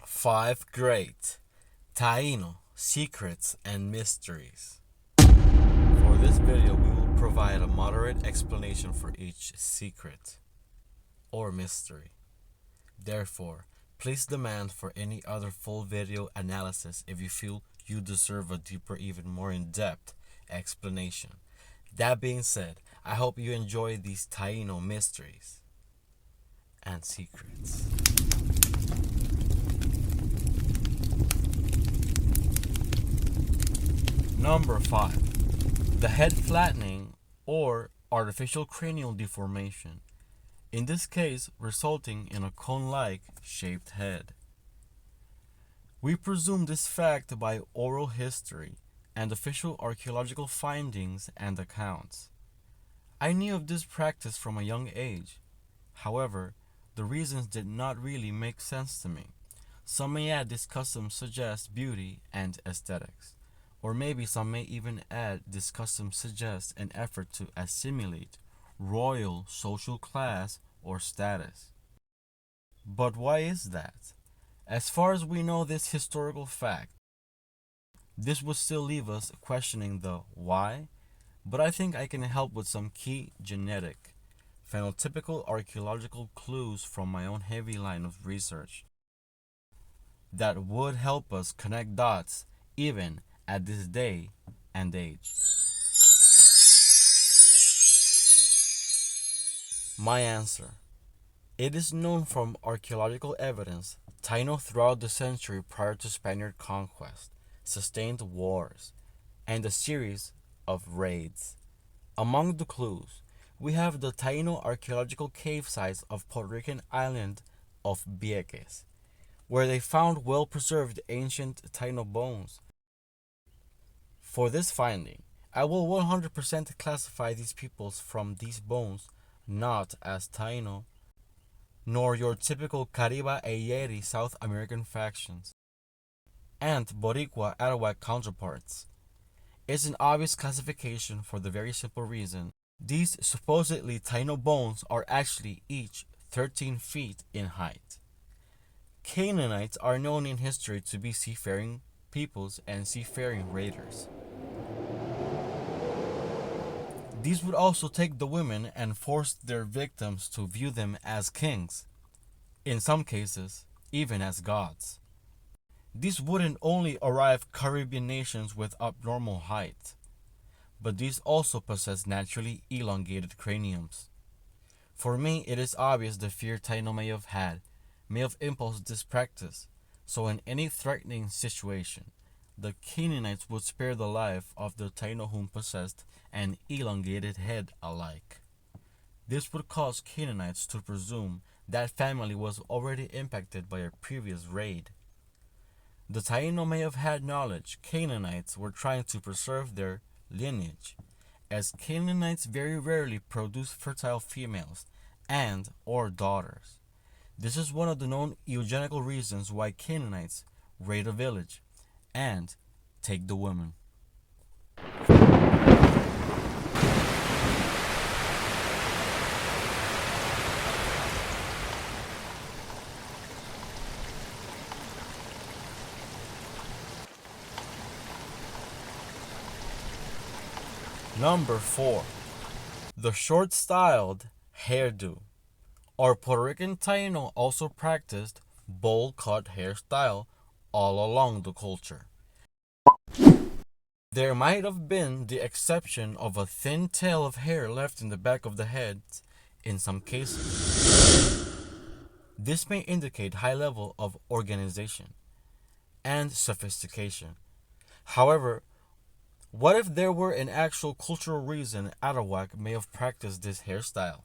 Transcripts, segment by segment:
5 Great Taino Secrets and Mysteries. For this video, we will provide a moderate explanation for each secret or mystery. Therefore, please demand for any other full video analysis if you feel you deserve a deeper, even more in-depth explanation. That being said, I hope you enjoy these Taino mysteries and secrets. Number 5. The head flattening or artificial cranial deformation, in this case resulting in a cone-like shaped head. We presume this fact by oral history and official archaeological findings and accounts. I knew of this practice from a young age. However, the reasons did not really make sense to me. Some may add this custom suggests beauty and aesthetics. Or maybe some may even add this custom suggests an effort to assimilate royal social class or status. But why is that? As far as we know this historical fact, this would still leave us questioning the why, but I think I can help with some key genetic, phenotypical archaeological clues from my own heavy line of research that would help us connect dots even at this day and age. My answer. It is known from archaeological evidence Taino throughout the century prior to Spaniard conquest sustained wars and a series of raids. Among the clues, we have the Taino archaeological cave sites of Puerto Rican island of Vieques, where they found well-preserved ancient Taino bones. For this finding, I will 100% classify these peoples from these bones not as Taino, nor your typical Cariba e Yeri South American factions, and Boricua Arawak counterparts. It's an obvious classification for the very simple reason these supposedly Taino bones are actually each 13 feet in height. Canaanites are known in history to be seafaring peoples and seafaring raiders. These would also take the women and force their victims to view them as kings, in some cases, even as gods. These wouldn't only arrive Caribbean nations with abnormal height, but these also possess naturally elongated craniums. For me, it is obvious the fear Taino may have impulsed this practice, so in any threatening situation, the Canaanites would spare the life of the Taino whom possessed an elongated head alike. This would cause Canaanites to presume that family was already impacted by a previous raid. The Taino may have had knowledge Canaanites were trying to preserve their lineage, as Canaanites very rarely produce fertile females and or daughters. This is one of the known eugenical reasons why Canaanites raid a village and take the women. Number 4. The short-styled hairdo. Our Puerto Rican Taino also practiced bowl-cut hairstyle all along the culture. There might have been the exception of a thin tail of hair left in the back of the head in some cases. This may indicate high level of organization and sophistication. However, what if there were an actual cultural reason Arawak may have practiced this hairstyle?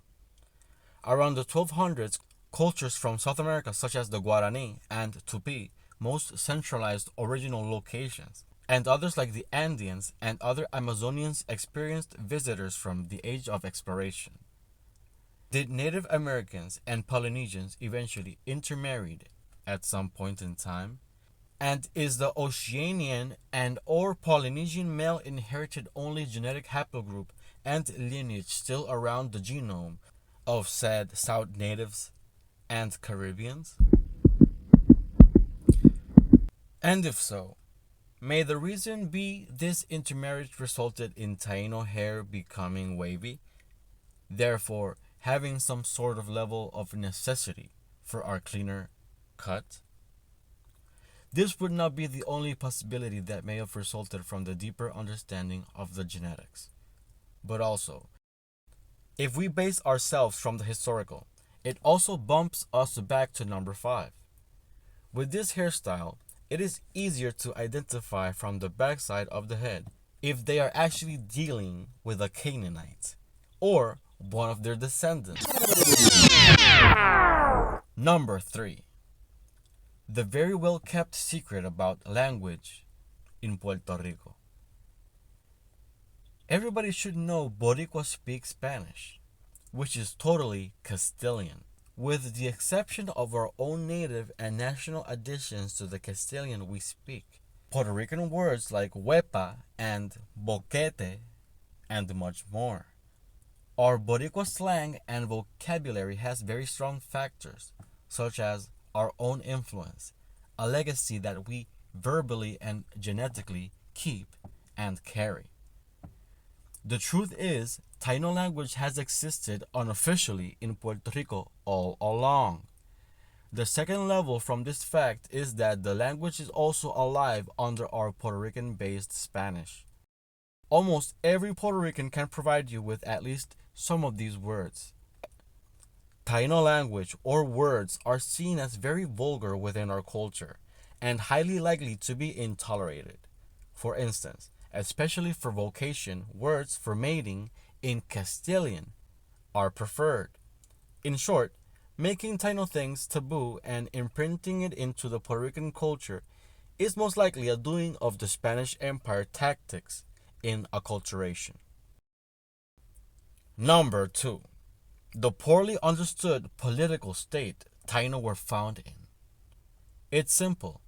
Around the 1200s, cultures from South America such as the Guarani and Tupi, most centralized original locations, and others like the Andeans and other Amazonians experienced visitors from the age of exploration. Did Native Americans and Polynesians eventually intermarried at some point in time? And is the Oceanian and or Polynesian male inherited only genetic haplogroup and lineage still around the genome of said South natives and Caribbeans? And if so, may the reason be this intermarriage resulted in Taino hair becoming wavy, therefore having some sort of level of necessity for our cleaner cut? This would not be the only possibility that may have resulted from the deeper understanding of the genetics. But also, if we base ourselves from the historical, it also bumps us back to number 5. With this hairstyle, it is easier to identify from the backside of the head if they are actually dealing with a Canaanite or one of their descendants. Number 3. The very well kept secret about language in Puerto Rico. Everybody should know Boricua speaks Spanish, which is totally Castilian, with the exception of our own native and national additions to the Castilian we speak. Puerto Rican words like huepa and boquete and much more. Our Boricua slang and vocabulary has very strong factors, such as our own influence, a legacy that we verbally and genetically keep and carry. The truth is, Taino language has existed unofficially in Puerto Rico all along. The second level from this fact is that the language is also alive under our Puerto Rican-based Spanish. Almost every Puerto Rican can provide you with at least some of these words. Taino language or words are seen as very vulgar within our culture and highly likely to be intolerated. For instance, especially for vocation, words for mating in Castilian are preferred. In short, making Taino things taboo and imprinting it into the Puerto Rican culture is most likely a doing of the Spanish Empire tactics in acculturation. Number 2. The poorly understood political state Taino were found in. It's simple.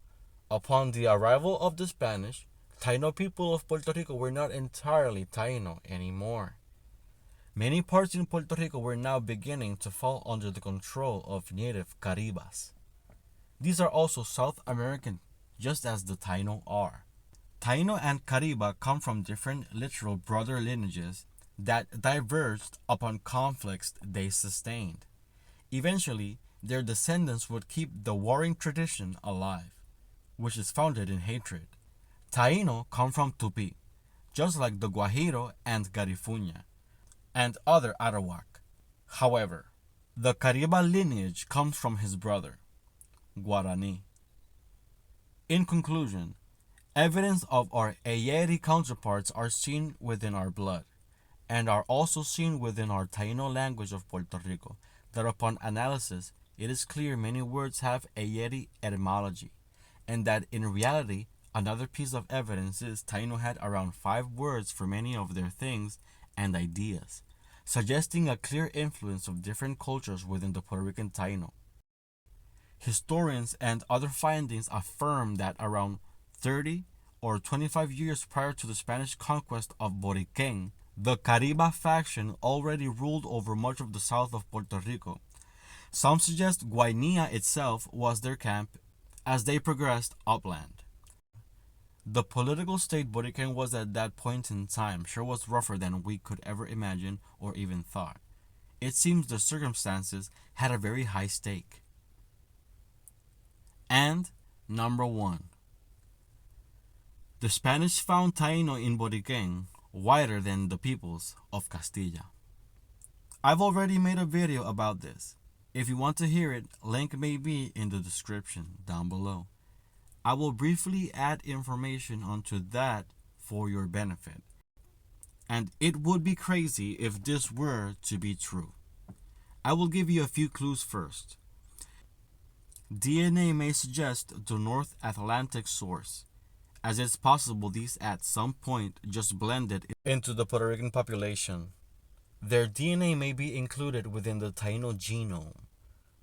Upon the arrival of the Spanish, Taino people of Puerto Rico were not entirely Taino anymore. Many parts in Puerto Rico were now beginning to fall under the control of native Caribas. These are also South American, just as the Taino are. Taino and Cariba come from different literal brother lineages that diverged upon conflicts they sustained. Eventually, their descendants would keep the warring tradition alive, which is founded in hatred. Taino come from Tupi, just like the Guajiro and Garifuña, and other Arawak. However, the Cariba lineage comes from his brother, Guarani. In conclusion, evidence of our Ayeri counterparts are seen within our blood, and are also seen within our Taino language of Puerto Rico, that upon analysis, it is clear many words have Ayeri etymology, and that in reality, another piece of evidence is Taino had around 5 words for many of their things and ideas, suggesting a clear influence of different cultures within the Puerto Rican Taino. Historians and other findings affirm that around 30 or 25 years prior to the Spanish conquest of Boriquén, the Cariba faction already ruled over much of the south of Puerto Rico. Some suggest Guainía itself was their camp as they progressed upland. The political state Boriquén was at that point in time sure was rougher than we could ever imagine or even thought. It seems the circumstances had a very high stake. And number 1. The Spanish found Taino in Boriquén wider than the peoples of Castilla. I've already made a video about this. If you want to hear it, link may be in the description down below. I will briefly add information onto that for your benefit. And it would be crazy if this were to be true. I will give you a few clues first. DNA may suggest the North Atlantic source, as it's possible these at some point just blended into the Puerto Rican population. Their DNA may be included within the Taino genome.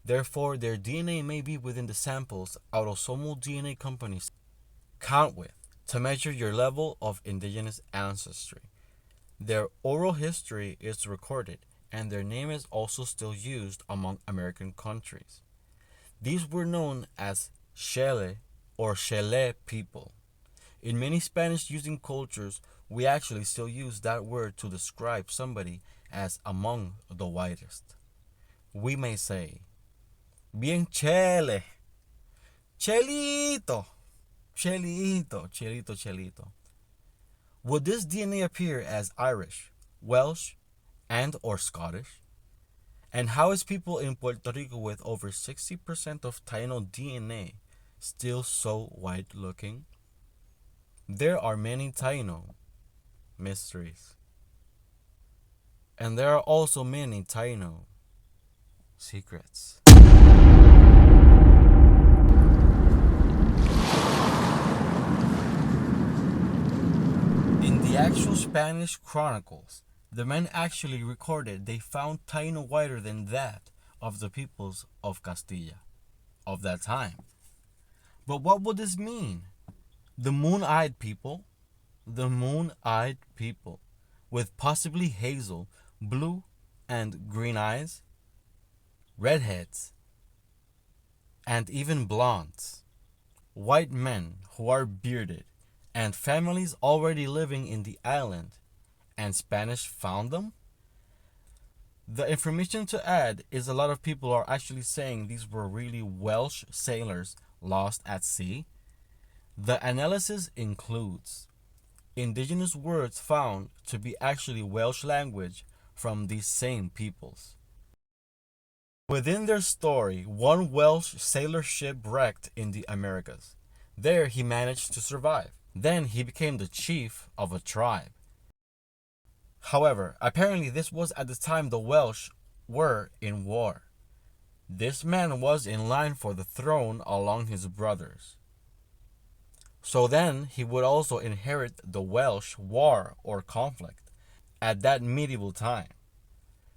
Therefore, their DNA may be within the samples autosomal DNA companies count with to measure your level of indigenous ancestry. Their oral history is recorded, and their name is also still used among American countries. These were known as Shele or Chile people. In many Spanish-using cultures, we actually still use that word to describe somebody as among the whitest. We may say, bien chele, chelito, chelito, chelito, chelito. Would this DNA appear as Irish, Welsh, and or Scottish? And how is people in Puerto Rico with over 60% of Taino DNA still so white looking? There are many Taino mysteries. And there are also many Taino secrets. In the actual Spanish chronicles, the men actually recorded they found Taino whiter than that of the peoples of Castilla of that time. But what would this mean? The moon-eyed people? The moon-eyed people with possibly hazel, blue, and green eyes, redheads, and even blondes, white men who are bearded, and families already living in the island, and Spanish found them? The information to add is a lot of people are actually saying these were really Welsh sailors lost at sea. The analysis includes indigenous words found to be actually Welsh language from these same peoples. Within their story, one Welsh sailor ship wrecked in the Americas. There he managed to survive. Then he became the chief of a tribe. However, apparently this was at the time the Welsh were in war. This man was in line for the throne along his brothers. So then he would also inherit the Welsh war or conflict at that medieval time.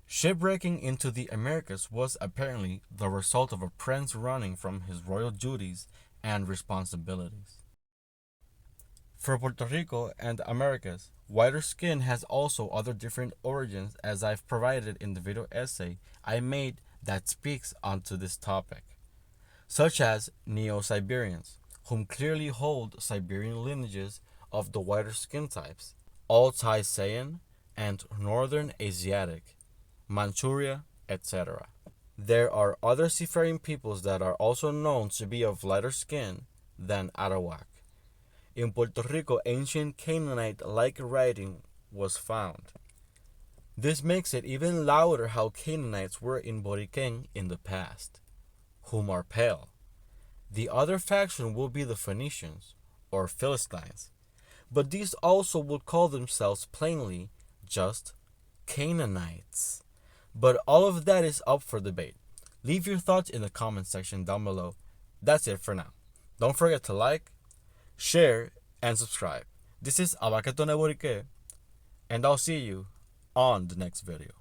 Shipwrecking into the Americas was apparently the result of a prince running from his royal duties and responsibilities. For Puerto Rico and the Americas, whiter skin has also other different origins, as I've provided in the video essay I made that speaks onto this topic, such as Neo-Siberians, whom clearly hold Siberian lineages of the whiter skin types, Altai-Saiyan, and Northern Asiatic, Manchuria, etc. There are other seafaring peoples that are also known to be of lighter skin than Arawak. In Puerto Rico, ancient Canaanite-like writing was found. This makes it even louder how Canaanites were in Boriquen in the past, whom are pale. The other faction will be the Phoenicians, or Philistines, but these also would call themselves plainly just Canaanites. But all of that is up for debate. Leave your thoughts in the comment section down below. That's it for now. Don't forget to like, share, and subscribe. This is Abacaton Borique, and I'll see you on the next video.